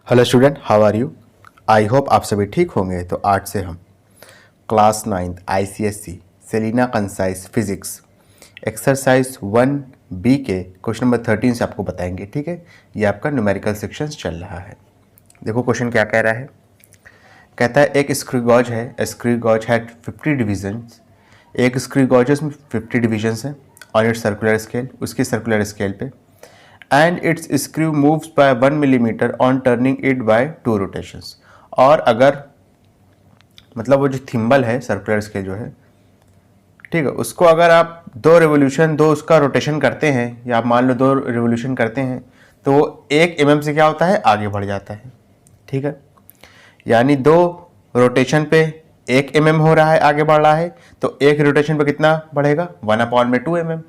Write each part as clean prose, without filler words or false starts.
Hello student, how are you? I hope आप सभी ठीक होंगे। तो आज से हम class 9th ICSE Selina concise physics exercise 1B के क्वेश्चन नंबर 13 से आपको बताएंगे। ठीक है, ये आपका न्यूमेरिकल सेक्शन चल रहा है। देखो क्वेश्चन क्या कह रहा है। कहता है एक स्क्रू गॉज है, स्क्रू गॉज हैड 50 डिविजन्स। एक स्क्रू गॉज है, उसमें 50 डिविजन्स हैं ऑन इट्स सर्कुलर स्केल, उसकी सर्कुलर स्केल पे, and it's screw moves bye 1 millimetre on turning it by 2 rotations. और अगर मतलब वो जो थिम्बल है सर्कुलर स्केल जो है, ठीक है, उसको अगर आप दो उसका रोटेशन करते हैं, या आप मान लो 2 रिवोल्यूशन करते हैं, तो वो 1 mm से क्या होता है, आगे बढ़ जाता है। ठीक है, यानी 2 रोटेशन पे 1 mm हो रहा है, आगे बढ़ रहा है, तो एक रोटेशन पे कितना बढ़ेगा, 1/2 mm,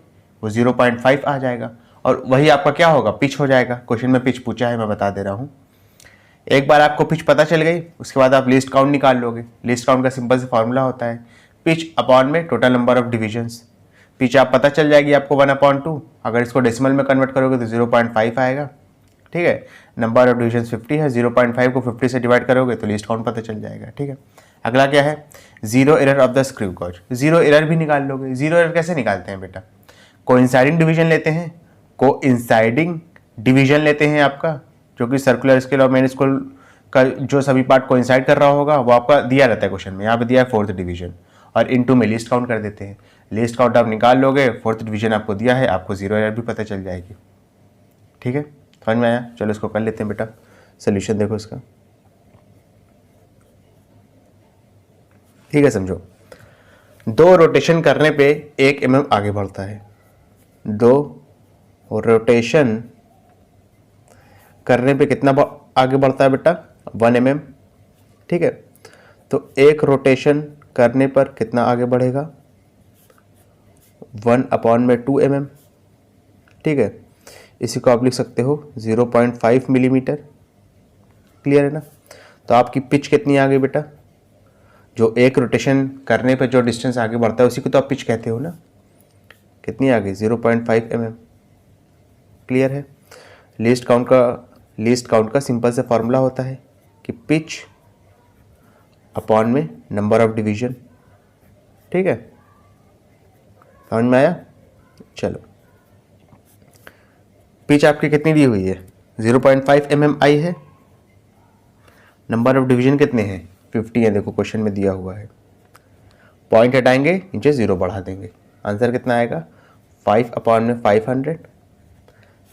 वो 0.5 आ जाएगा। और वही आपका क्या होगा, पिच हो जाएगा। क्वेश्चन में पिच पूछा है, मैं बता दे रहा हूँ। एक बार आपको पिच पता चल गई, उसके बाद आप लीस्ट काउंट निकाल लोगे। लीस्ट काउंट का सिंपल से फॉर्मूला होता है पिच अपॉन में total number of divisions. Pitch आप पता चल जाएगी आपको 1/2। अगर इसको डेसिमल में कन्वर्ट करोगे तो 0.5 आएगा। ठीक है, नंबर ऑफ डिविजन्स 50 है, 0.5 को 50 से डिवाइड करोगे तो लीस्ट काउंट पता चल जाएगा। ठीक है, अगला क्या है, zero error of the screw gauge. Zero error भी निकाल लोगे। जीरो एरर कैसे निकालते हैं बेटा, कोइंसाइडिंग डिवीजन लेते हैं। कोइंसाइडिंग डिवीजन लेते हैं आपका, जो कि सर्कुलर स्केल और मेन स्केल का जो सभी पार्ट कोइंसाइड कर रहा होगा वो आपका दिया रहता है क्वेश्चन में। यहाँ पे दिया है 4th डिवीजन, और इनटू में लिस्ट काउंट कर देते हैं। लिस्ट काउंट आप निकाल लोगे, 4th डिवीजन आपको दिया है, आपको जीरो एरर भी पता चल जाएगी। ठीक है, समझ में आया? चलो इसको कर लेते हैं बेटा, सोल्यूशन देखो इसका। ठीक है, समझो, 2 रोटेशन करने पे 1 mm आगे बढ़ता है। 2 रोटेशन करने पे कितना आगे बढ़ता है बेटा, 1 mm। ठीक है, तो एक रोटेशन करने पर कितना आगे बढ़ेगा, 1/2 mm। ठीक है, इसी को आप लिख सकते हो 0.5 मिलीमीटर। क्लियर है ना? तो आपकी पिच कितनी आ गई बेटा, जो एक रोटेशन करने पर जो डिस्टेंस आगे बढ़ता है उसी को तो आप पिच कहते हो ना। कितनी आ गई, 0.5 mm। क्लियर है? लीस्ट काउंट का सिंपल से फॉर्मूला होता है कि पिच अपॉन में नंबर ऑफ डिवीजन। ठीक है, समझ में आया? चलो, पिच आपकी कितनी दी हुई है, 0.5 mm आई है। नंबर ऑफ डिवीजन कितने हैं, 50 है। देखो क्वेश्चन में दिया हुआ है। पॉइंट हटाएंगे, नीचे 0 बढ़ा देंगे, आंसर कितना आएगा, 5/500।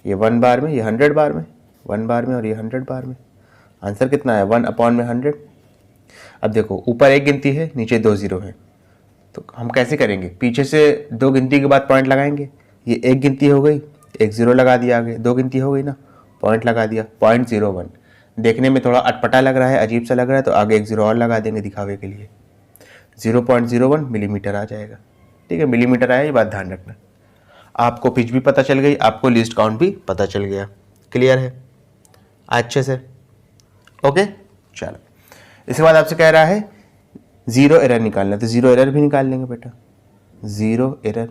ये 1 बार में, ये 100 बार में, 1 बार में और ये 100 बार में। आंसर कितना है, 1/100। अब देखो, ऊपर एक गिनती है, नीचे 2 0 हैं, तो हम कैसे करेंगे, पीछे से 2 गिनती के बाद पॉइंट लगाएंगे। ये एक गिनती हो गई, एक 0 लगा दिया, आगे 2 गिनती हो गई ना, पॉइंट लगा दिया, 0.01। देखने में थोड़ा अटपटा लग रहा है, अजीब सा लग रहा है, तो आगे एक 0 और लगा देंगे दिखावे के लिए, 0.01 मिलीमीटर आ जाएगा। ठीक है, मिलीमीटर आया, ये बात ध्यान रखना। आपको पिच भी पता चल गई, आपको लिस्ट काउंट भी पता चल गया। क्लियर है अच्छे से? ओके, चलो, इसके बाद आपसे कह रहा है जीरो एरर निकालना, तो जीरो एरर भी निकाल लेंगे बेटा। जीरो एरर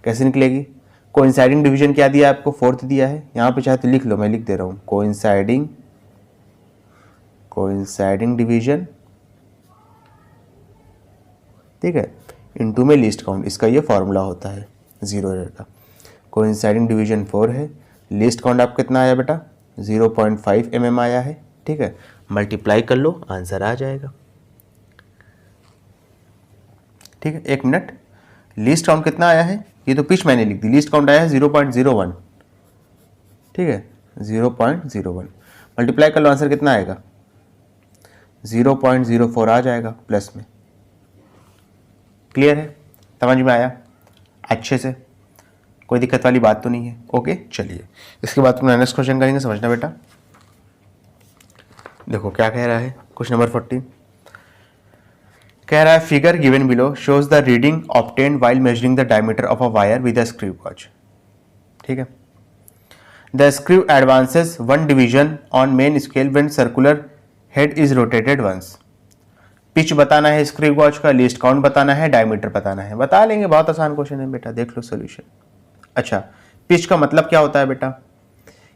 कैसे निकलेगी, कोइंसाइडिंग डिवीजन क्या दिया है आपको, 4th दिया है। यहाँ पे चाहे तो लिख लो, मैं लिख दे रहा हूँ, कोइंसाइडिंग डिवीजन। ठीक है, इनटू में लिस्ट काउंट, इसका ये फॉर्मूला होता है जीरो एरर का। कोइंसाइडिंग डिवीजन 4 है, लिस्ट काउंट आपको कितना आया बेटा, 0.5 mm आया है। ठीक है, मल्टीप्लाई कर लो, आंसर आ जाएगा। ठीक है, 1 मिनट, लिस्ट काउंट कितना आया है, ये तो पिच मैंने लिख दी, लिस्ट काउंट आया है 0.01। ठीक है, 0.01 मल्टीप्लाई कर लो, आंसर कितना आएगा, 0.04 आ जाएगा प्लस में। क्लियर है, समझ में आया अच्छे से? कोई दिक्कत वाली बात तो नहीं है? ओके, चलिए इसके बाद तुम नेक्स्ट क्वेश्चन करेंगे, समझना बेटा। देखो क्या कह रहा है, क्वेश्चन नंबर 14 कह रहा है figure given below shows the reading obtained while measuring the diameter of a wire with a screw gauge. ठीक है, the screw advances 1 division on main scale when circular head is rotated once. Pitch बताना है screw gauge का, least count बताना है, diameter बताना है। बता लेंगे, बहुत आसान क्वेश्चन है बेटा, देख लो सोल्यूशन। अच्छा, पिच का मतलब क्या होता है बेटा,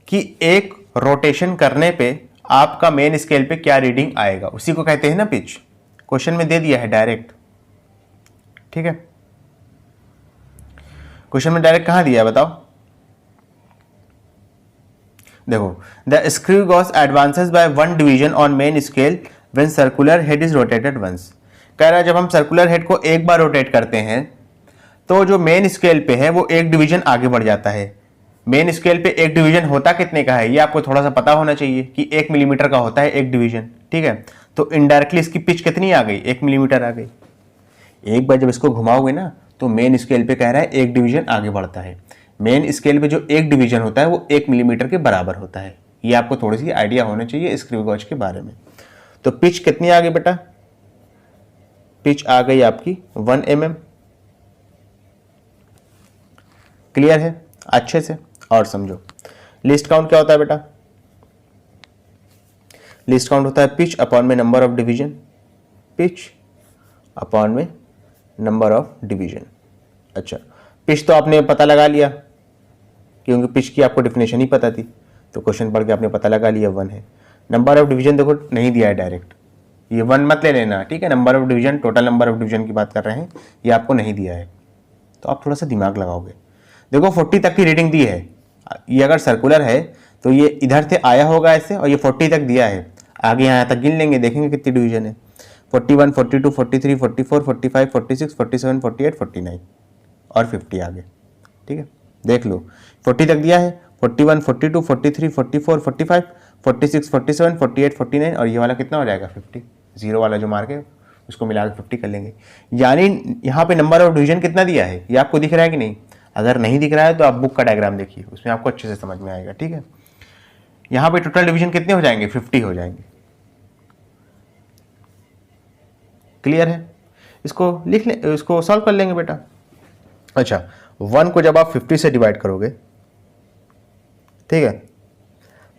कि एक रोटेशन करने पे आपका मेन स्केल पे क्या रीडिंग आएगा, उसी को कहते हैं ना पिच। क्वेश्चन में दे दिया है डायरेक्ट, ठीक है। क्वेश्चन में डायरेक्ट कहां दिया है बताओ। देखो, the screw gauge advances by 1 division on main scale when circular head is rotated once. कह रहा है जब हम सर्कुलर हेड को एक बार रोटेट करते हैं तो जो मेन स्केल पे है वो एक डिवीजन आगे बढ़ जाता है। मेन स्केल पे एक डिवीजन होता कितने का है ये आपको थोड़ा सा पता होना चाहिए कि 1 मिलीमीटर का होता है एक डिवीजन, ठीक है। तो इनडायरेक्टली इसकी पिच कितनी आ गई, 1 मिलीमीटर आ गई। एक बार जब इसको घुमाओगे ना तो मेन स्केल पे कह रहा है एक डिवीजन आगे बढ़ता है। मेन स्केल पे जो एक डिवीजन होता है वो 1 मिलीमीटर के बराबर होता है। ये आपको थोड़ी सी आइडिया होना चाहिए स्क्रू गॉज के बारे में। तो पिच कितनी आ गई बेटा, पिच आ गई आपकी 1 mm। क्लियर है अच्छे से। और समझो लिस्ट काउंट क्या होता है बेटा, लिस्ट काउंट होता है पिच अपॉन में number of division, pitch upon में नंबर ऑफ डिवीजन। अच्छा, पिच तो आपने पता लगा लिया क्योंकि पिच की आपको डेफिनेशन ही पता थी, तो क्वेश्चन पढ़ के आपने पता लगा लिया 1 है। नंबर ऑफ डिवीजन देखो नहीं दिया है डायरेक्ट, ये 1 मत ले लेना, ठीक है। Number of division, total number of division की बात कर रहे हैं, ये आपको नहीं दिया है, तो आप थोड़ा सा दिमाग लगाओगे। देखो 40 तक की रीडिंग दी है, ये अगर सर्कुलर है तो ये इधर से आया होगा ऐसे और ये 40 तक दिया है, आगे यहाँ तक गिन लेंगे, देखेंगे कितनी डिवीजन है। 41, 42, 43, 44, 45, 46, 47, 48, 49 और 50 आगे, ठीक है। देख लो 40 तक दिया है, 41, 42, 43, 44, 45, 46, 47, 48, 49 और ये वाला कितना हो जाएगा 50। जीरो वाला जो मार के उसको मिला के 50 कर लेंगे। यानी यहाँ पे नंबर ऑफ डिवीजन कितना दिया है ये आपको दिख रहा है कि नहीं। अगर नहीं दिख रहा है तो आप बुक का डायग्राम देखिए, उसमें आपको अच्छे से समझ में आएगा, ठीक है। यहाँ पे टोटल डिवीजन कितने हो जाएंगे, 50 हो जाएंगे। क्लियर है, इसको लिख ले, इसको सॉल्व कर लेंगे बेटा। अच्छा, 1 को जब आप 50 से डिवाइड करोगे, ठीक है,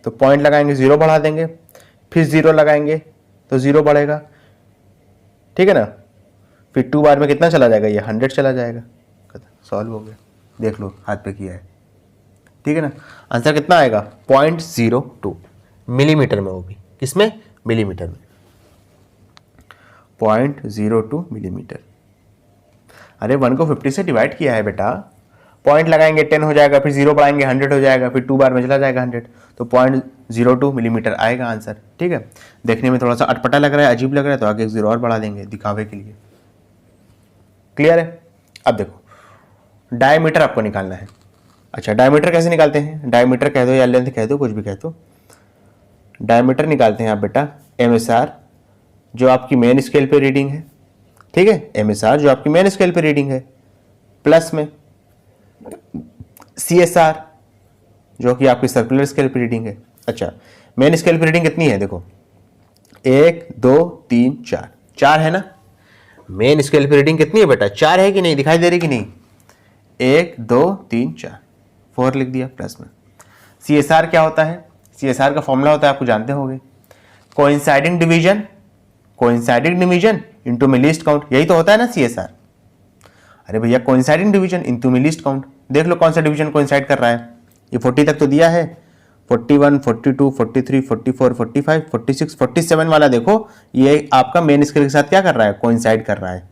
तो पॉइंट लगाएंगे, 0 बढ़ा देंगे, फिर 0 लगाएंगे तो 0 बढ़ेगा, ठीक है ना। फिर 2 बार में कितना चला जाएगा, ये 100 चला जाएगा। सॉल्व हो गया, देख लो हाथ पे किया है, ठीक है ना। आंसर कितना आएगा 0.02 मिलीमीटर में, वो भी किसमें, मिलीमीटर में, 0.02 मिलीमीटर। अरे 1 को 50 से डिवाइड किया है बेटा, पॉइंट लगाएंगे 10 हो जाएगा, फिर 0 बढ़ाएंगे 100 हो जाएगा, फिर 2 बार में चला जाएगा 100, तो 0.02 मिलीमीटर आएगा आंसर, ठीक है। देखने में थोड़ा सा अटपटा लग रहा है, अजीब लग रहा है, तो आगे 0 और बढ़ा देंगे दिखावे के लिए। क्लियर है। अब देखो डायमीटर आपको निकालना है। अच्छा, डायमीटर कैसे निकालते हैं, डायमीटर कह दो या लेंथ कह दो, कुछ भी कह दो। डायमीटर निकालते हैं आप बेटा MSR जो आपकी मेन स्केल पे रीडिंग है, ठीक है। MSR जो आपकी मेन स्केल पे रीडिंग है, प्लस में CSR जो कि आपकी सर्कुलर स्केल पे रीडिंग है। अच्छा, मेन स्केल पे रीडिंग कितनी है, देखो 1 2 3 4, 4 है ना। मेन स्केल पे रीडिंग कितनी है बेटा, 4 है कि नहीं, दिखाई दे रही कि नहीं। 1 2 3 4, 4 लिख दिया प्लस में। CSR क्या होता है, CSR का फॉर्मूला होता है आपको जानते होंगे, coinciding division, coinciding division into में लीस्ट काउंट, यही तो होता है ना CSR। अरे भैया कोइंसाइडिंग डिवीजन इनटू में लीस्ट काउंट, देख लो कौन सा डिवीजन कोइंसाइड कर रहा है। ये 40 तक तो दिया है, 41, 42, 43, 44, 45, 46, 47 वाला देखो ये आपका मेन स्केल के साथ क्या कर रहा है, कोइंसाइड कर रहा है।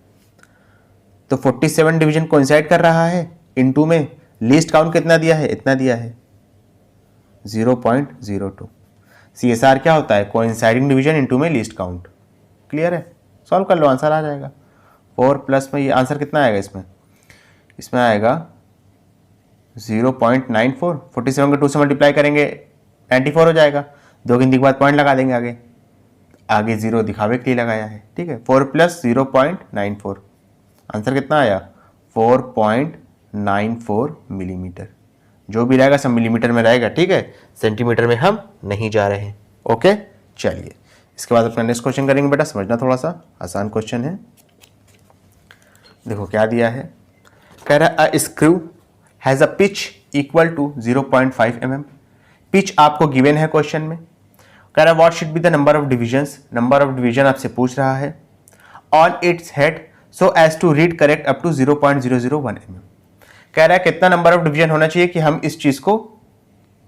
तो 47 डिवीजन कोइंसाइड कर रहा है, इनटू में लीस्ट काउंट कितना दिया है, इतना दिया है 0.02। CSR क्या होता है, कोइंसाइडिंग डिवीजन इनटू में लीस्ट काउंट। क्लियर है, सॉल्व कर लो आंसर आ जाएगा। 4 प्लस में ये आंसर कितना आएगा, इसमें आएगा 0.94। 47 को 2 से मल्टीप्लाई करेंगे 94 हो जाएगा, 2 गिनती के बाद पॉइंट लगा देंगे, आगे 0 दिखावे के लिए लगाया है, ठीक है। 4 प्लस 0.94, आंसर कितना आया 4.94 मिलीमीटर। जो भी रहेगा सब मिलीमीटर में रहेगा, ठीक है, सेंटीमीटर में हम नहीं जा रहे हैं। ओके, चलिए इसके बाद अपना नेक्स्ट क्वेश्चन करेंगे बेटा, समझना थोड़ा सा आसान क्वेश्चन है। देखो क्या दिया है, कह रहा है a screw has a pitch equal to 0.5 mm। Pitch आपको गिवन है क्वेश्चन में, कह रहा है what should be the number of divisions, number of division आपसे पूछ रहा है, on its head so as to read correct up to 0.001 mm। कह रहा है कितना नंबर ऑफ डिवीजन होना चाहिए कि हम इस चीज को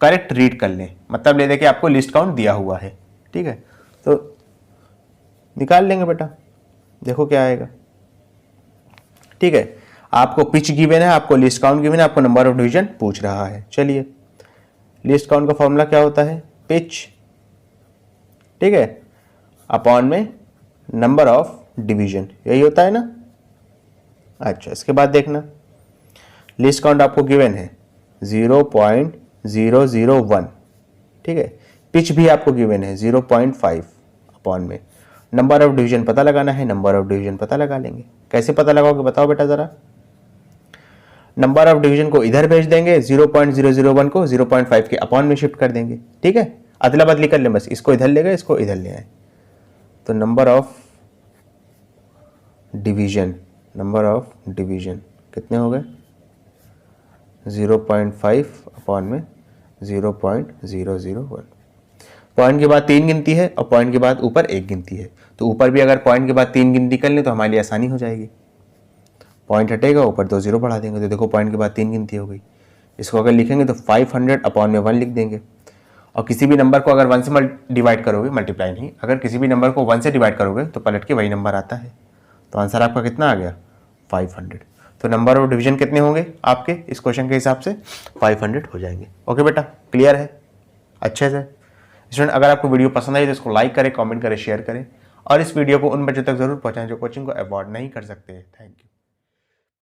करेक्ट रीड कर लें, मतलब ले देखिए आपको लिस्ट काउंट दिया हुआ है, ठीक है, तो निकाल लेंगे बेटा, देखो क्या आएगा, ठीक है। आपको पिच गिवन है, आपको लिस्ट काउंट गिवन है, आपको नंबर ऑफ डिवीजन पूछ रहा है। चलिए, लिस्ट काउंट का फॉर्मूला क्या होता है, पिच, ठीक है, अपॉन में नंबर ऑफ डिवीजन, यही होता है ना। अच्छा, इसके बाद देखना, लिस्ट काउंट आपको गिवन है 0.001, ठीक है, पिच भी आपको गिवन है 0.5, अपॉन में नंबर ऑफ डिवीजन पता लगाना है, नंबर ऑफ डिवीजन पता लगा लेंगे। कैसे पता लगाओगे बताओ बेटा जरा। नंबर ऑफ डिवीजन को इधर भेज देंगे, 0.001 को 0.5 के अपॉन में शिफ्ट कर देंगे, ठीक है, अदला बदली कर लें बस, इसको इधर ले गए, इसको इधर ले आए, तो नंबर ऑफ डिवीजन कितने हो गए, 0.5 अपॉन में 0.001। पॉइंट के बाद 3 गिनती है और पॉइंट के बाद ऊपर 1 गिनती है, तो ऊपर भी अगर पॉइंट के बाद 3 गिनती कर लें तो हमारे लिए आसानी हो जाएगी। पॉइंट हटेगा, ऊपर 2 0 बढ़ा देंगे, तो देखो पॉइंट के बाद 3 गिनती हो गई। इसको अगर लिखेंगे तो 500 अपॉन में 1 लिख देंगे, और किसी भी नंबर को अगर 1 से डिवाइड करोगे, मल्टीप्लाई नहीं, अगर किसी भी नंबर को 1 से डिवाइड करोगे तो पलट के वही नंबर आता है, तो आंसर आपका कितना आ गया, 500। तो नंबर ऑफ डिवीजन कितने होंगे आपके इस क्वेश्चन के हिसाब से, 500 हो जाएंगे। ओके बेटा, क्लियर है अच्छे से। स्टूडेंट, अगर आपको वीडियो पसंद आई तो इसको लाइक करें, कमेंट करें, शेयर करें, और इस वीडियो को उन बच्चों तक जरूर पहुंचाएं जो कोचिंग को अवॉइड नहीं कर सकते। Thank you.